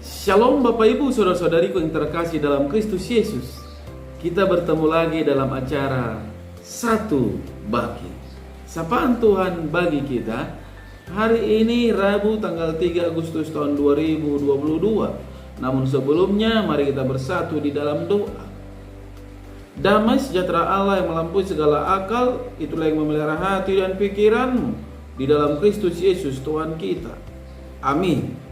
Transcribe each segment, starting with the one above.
Shalom Bapak Ibu Saudara-saudariku yang terkasih dalam Kristus Yesus. Kita bertemu lagi dalam acara Satu Bagi. Sapaan Tuhan bagi kita hari ini Rabu tanggal 3 Agustus tahun 2022. Namun sebelumnya mari kita bersatu di dalam doa. Damai sejahtera Allah yang melampaui segala akal, itulah yang memelihara hati dan pikiranmu di dalam Kristus Yesus Tuhan kita. Amin.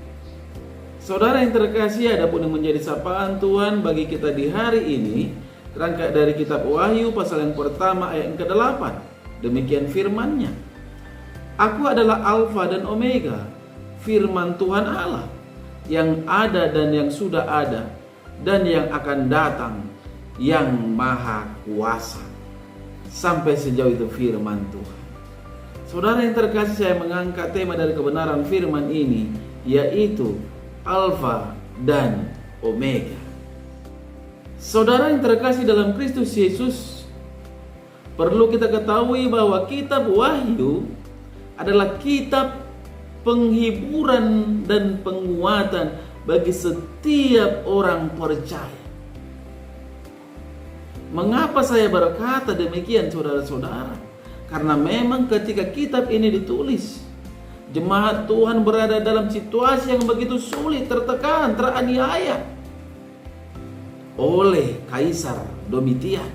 Saudara yang terkasih, adapun yang menjadi sapaan Tuhan bagi kita di hari ini terangkat dari kitab Wahyu pasal yang pertama ayat yang ke-8. Demikian firman-Nya. Aku adalah Alfa dan Omega, firman Tuhan Allah, yang ada dan yang sudah ada dan yang akan datang, yang maha kuasa. Sampai sejauh itu firman Tuhan. Saudara yang terkasih, saya mengangkat tema dari kebenaran firman ini, yaitu Alfa dan Omega. Saudara yang terkasih dalam Kristus Yesus, perlu kita ketahui bahwa kitab Wahyu adalah kitab penghiburan dan penguatan bagi setiap orang percaya. Mengapa saya berkata demikian, saudara-saudara? Karena memang ketika kitab ini ditulis, jemaat Tuhan berada dalam situasi yang begitu sulit, tertekan, teraniaya oleh Kaisar Domitian,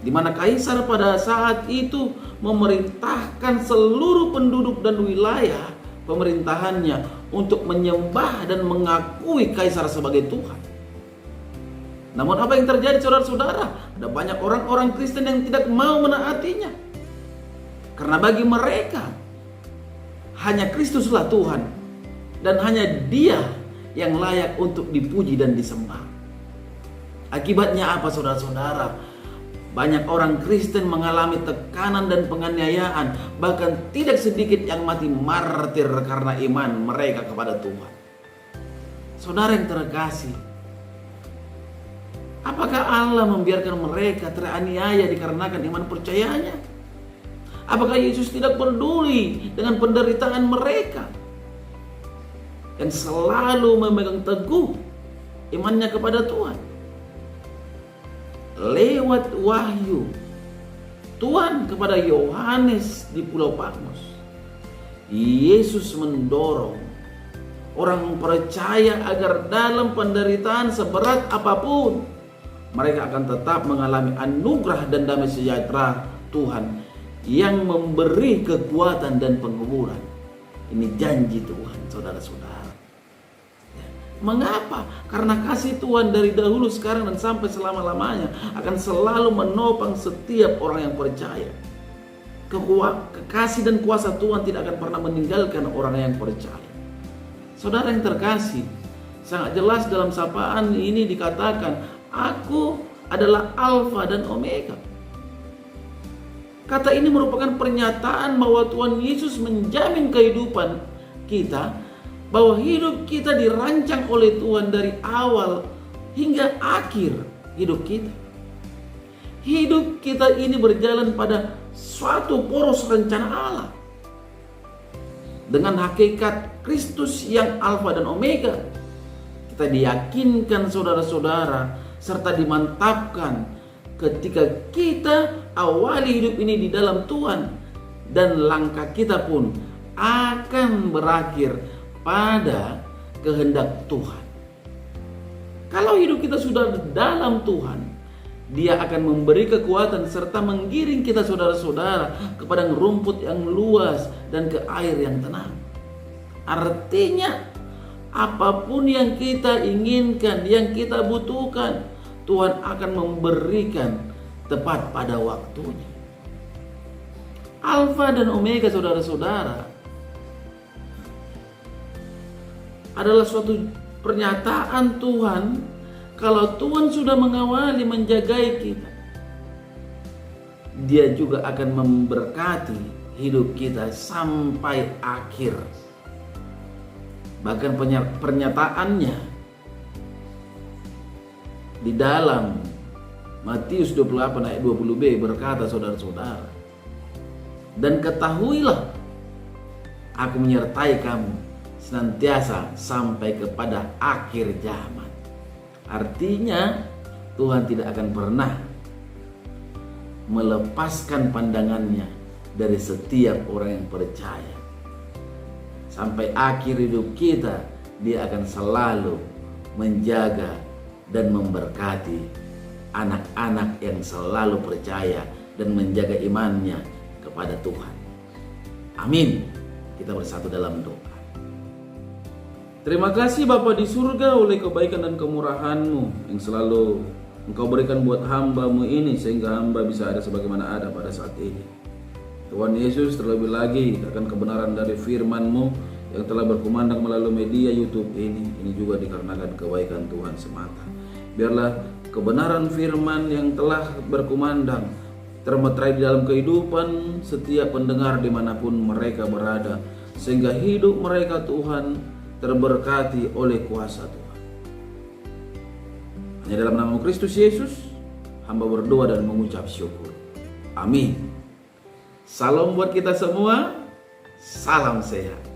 di mana Kaisar pada saat itu memerintahkan seluruh penduduk dan wilayah pemerintahannya untuk menyembah dan mengakui Kaisar sebagai Tuhan. Namun apa yang terjadi, saudara-saudara? Ada banyak orang-orang Kristen yang tidak mau menaatinya, karena bagi mereka hanya Kristuslah Tuhan dan hanya Dia yang layak untuk dipuji dan disembah. Akibatnya apa, saudara-saudara? Banyak orang Kristen mengalami tekanan dan penganiayaan, bahkan tidak sedikit yang mati martir karena iman mereka kepada Tuhan. Saudara yang terkasih, apakah Allah membiarkan mereka teraniaya dikarenakan iman percayanya? Apakah Yesus tidak peduli dengan penderitaan mereka yang selalu memegang teguh imannya kepada Tuhan? Lewat wahyu Tuhan kepada Yohanes di Pulau Patmos, Yesus mendorong orang percaya agar dalam penderitaan seberat apapun mereka akan tetap mengalami anugerah dan damai sejahtera Tuhan yang memberi kekuatan dan penghiburan. Ini janji Tuhan, saudara-saudara. Mengapa? Karena kasih Tuhan dari dahulu, sekarang, dan sampai selama-lamanya akan selalu menopang setiap orang yang percaya. Kekasih dan kuasa Tuhan tidak akan pernah meninggalkan orang yang percaya. Saudara yang terkasih, sangat jelas dalam sapaan ini dikatakan, Aku adalah Alfa dan Omega. Kata ini merupakan pernyataan bahwa Tuhan Yesus menjamin kehidupan kita, bahwa hidup kita dirancang oleh Tuhan dari awal hingga akhir hidup kita. Hidup kita ini berjalan pada suatu poros rencana Allah dengan hakikat Kristus yang Alfa dan Omega. Kita diyakinkan, saudara-saudara, serta dimantapkan ketika kita awali hidup ini di dalam Tuhan, dan langkah kita pun akan berakhir pada kehendak Tuhan. Kalau hidup kita sudah dalam Tuhan, Dia akan memberi kekuatan serta menggiring kita, saudara-saudara, ke padang rumput yang luas dan ke air yang tenang. Artinya, apapun yang kita inginkan, yang kita butuhkan, Tuhan akan memberikan tepat pada waktunya. Alfa dan Omega, saudara-saudara, adalah suatu pernyataan Tuhan. Kalau Tuhan sudah mengawali menjagai kita, Dia juga akan memberkati hidup kita sampai akhir. Bahkan pernyataannya di dalam Matius 28 ayat 20b berkata, saudara-saudara, dan ketahuilah, aku menyertai kamu senantiasa sampai kepada akhir zaman. Artinya Tuhan tidak akan pernah melepaskan pandangannya dari setiap orang yang percaya. Sampai akhir hidup kita, Dia akan selalu menjaga dan memberkati anak-anak yang selalu percaya dan menjaga imannya kepada Tuhan. Amin. Kita bersatu dalam doa. Terima kasih Bapa di surga oleh kebaikan dan kemurahan-Mu yang selalu Engkau berikan buat hamba-Mu ini, sehingga hamba bisa ada sebagaimana ada pada saat ini. Tuhan Yesus, terlebih lagi akan kebenaran dari firman-Mu yang telah berkumandang melalui media YouTube ini juga dikarenakan kebaikan Tuhan semata. Biarlah kebenaran firman yang telah berkumandang termeterai di dalam kehidupan setiap pendengar dimanapun mereka berada, sehingga hidup mereka Tuhan terberkati oleh kuasa Tuhan. Hanya dalam nama Kristus Yesus hamba berdoa dan mengucap syukur. Amin. Salam buat kita semua. Salam sehat.